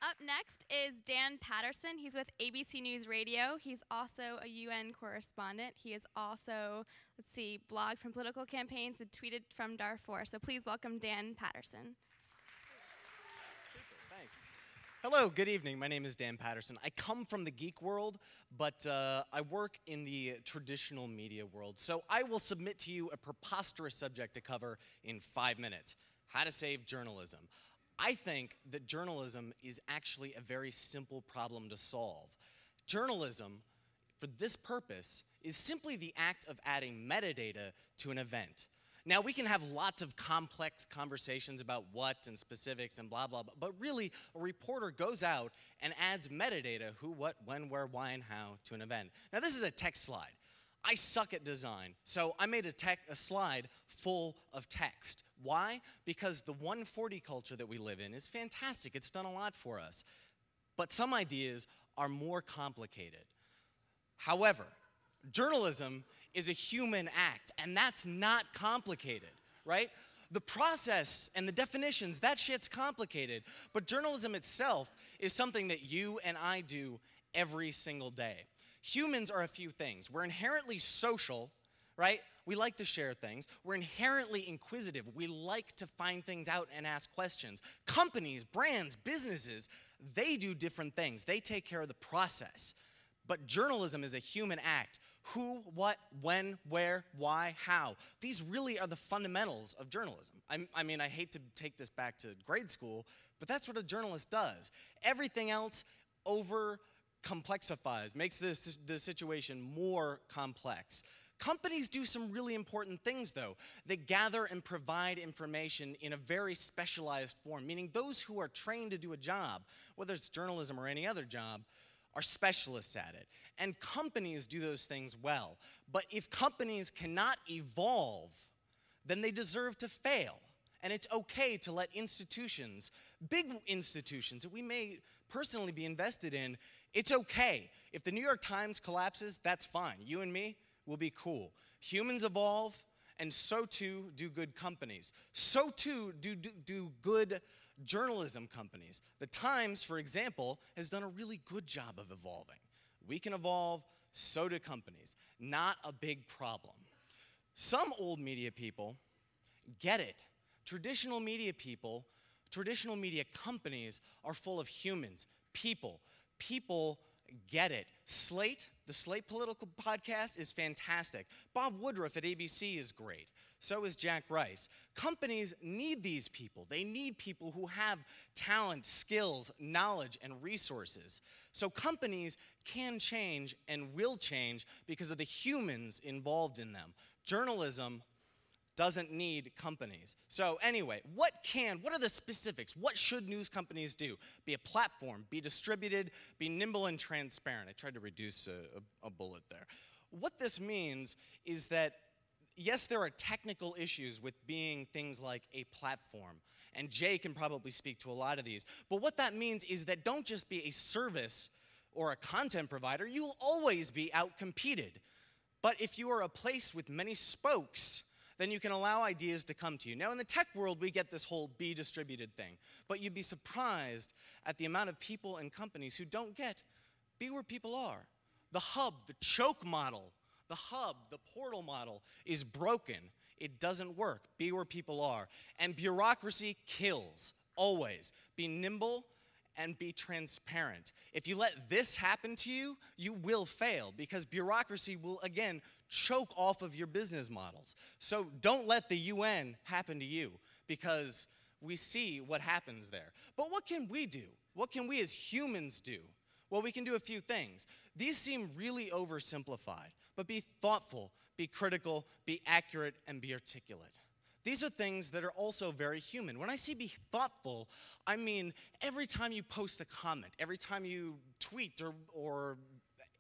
Up next is Dan Patterson. He's with ABC News Radio. He's also a UN correspondent. He is also, blogged from political campaigns and tweeted from Darfur. So please welcome Dan Patterson. Super, thanks. Hello, good evening. My name is Dan Patterson. I come from the geek world, but I work in the traditional media world. So I will submit to you a preposterous subject to cover in 5 minutes: how to save journalism. I think that journalism is actually a very simple problem to solve. Journalism, for this purpose, is simply the act of adding metadata to an event. Now, we can have lots of complex conversations about what and specifics and blah, blah, blah, but really, a reporter goes out and adds metadata, who, what, when, where, why, and how, to an event. Now, this is a text slide. I suck at design, so I made a slide full of text. Why? Because the 140 culture that we live in is fantastic. It's done a lot for us. But some ideas are more complicated. However, journalism is a human act, and that's not complicated, right? The process and the definitions, that shit's complicated. But journalism itself is something that you and I do every single day. Humans are a few things. We're inherently social, right? We like to share things. We're inherently inquisitive. We like to find things out and ask questions. Companies, brands, businesses, they do different things. They take care of the process. But journalism is a human act. Who, what, when, where, why, how. These really are the fundamentals of journalism. I mean, I hate to take this back to grade school, but that's what a journalist does. Everything else complexifies, makes the situation more complex. Companies do some really important things, though. They gather and provide information in a very specialized form, meaning those who are trained to do a job, whether it's journalism or any other job, are specialists at it. And companies do those things well. But if companies cannot evolve, then they deserve to fail. And it's okay to let institutions, big institutions that we may personally be invested in, it's okay. If the New York Times collapses, that's fine. You and me will be cool. Humans evolve, and so too do good companies. So too do good journalism companies. The Times, for example, has done a really good job of evolving. We can evolve, so do companies. Not a big problem. Some old media people get it. Traditional media people, traditional media companies are full of humans, people. People get it. Slate, the Slate Political Podcast, is fantastic. Bob Woodruff at ABC is great. So is Jack Rice. Companies need these people. They need people who have talent, skills, knowledge, and resources. So companies can change and will change because of the humans involved in them. Journalism doesn't need companies. So anyway, what are the specifics? What should news companies do? Be a platform, be distributed, be nimble and transparent. I tried to reduce a bullet there. What this means is that, yes, there are technical issues with being things like a platform, and Jay can probably speak to a lot of these, but what that means is that don't just be a service or a content provider, you'll always be outcompeted. But if you are a place with many spokes, then you can allow ideas to come to you. Now, in the tech world, we get this whole be distributed thing, but you'd be surprised at the amount of people and companies who don't get be where people are. The hub, the choke model, the hub, the portal model is broken. It doesn't work. Be where people are. And bureaucracy kills, always. Be nimble and be transparent. If you let this happen to you, you will fail because bureaucracy will, again, choke off of your business models. So don't let the UN happen to you because we see what happens there. But what can we do? What can we as humans do? Well, we can do a few things. These seem really oversimplified, but be thoughtful, be critical, be accurate, and be articulate. These are things that are also very human. When I say be thoughtful, I mean every time you post a comment, every time you tweet or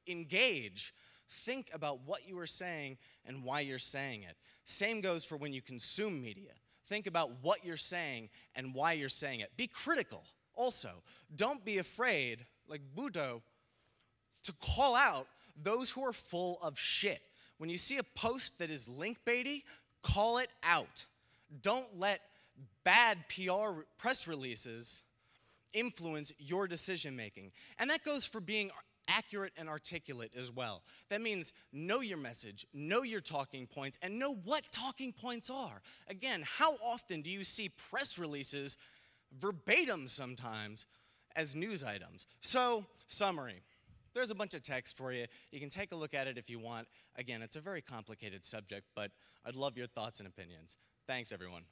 engage, think about what you are saying and why you're saying it. Same goes for when you consume media. Think about what you're saying and why you're saying it. Be critical also. Don't be afraid, like Buddha, to call out those who are full of shit. When you see a post that is link baity, call it out. Don't let bad PR press releases influence your decision making. And that goes for being accurate and articulate as well. That means know your message, know your talking points, and know what talking points are. Again, how often do you see press releases verbatim sometimes as news items? So, summary. There's a bunch of text for you. You can take a look at it if you want. Again, it's a very complicated subject, but I'd love your thoughts and opinions. Thanks, everyone.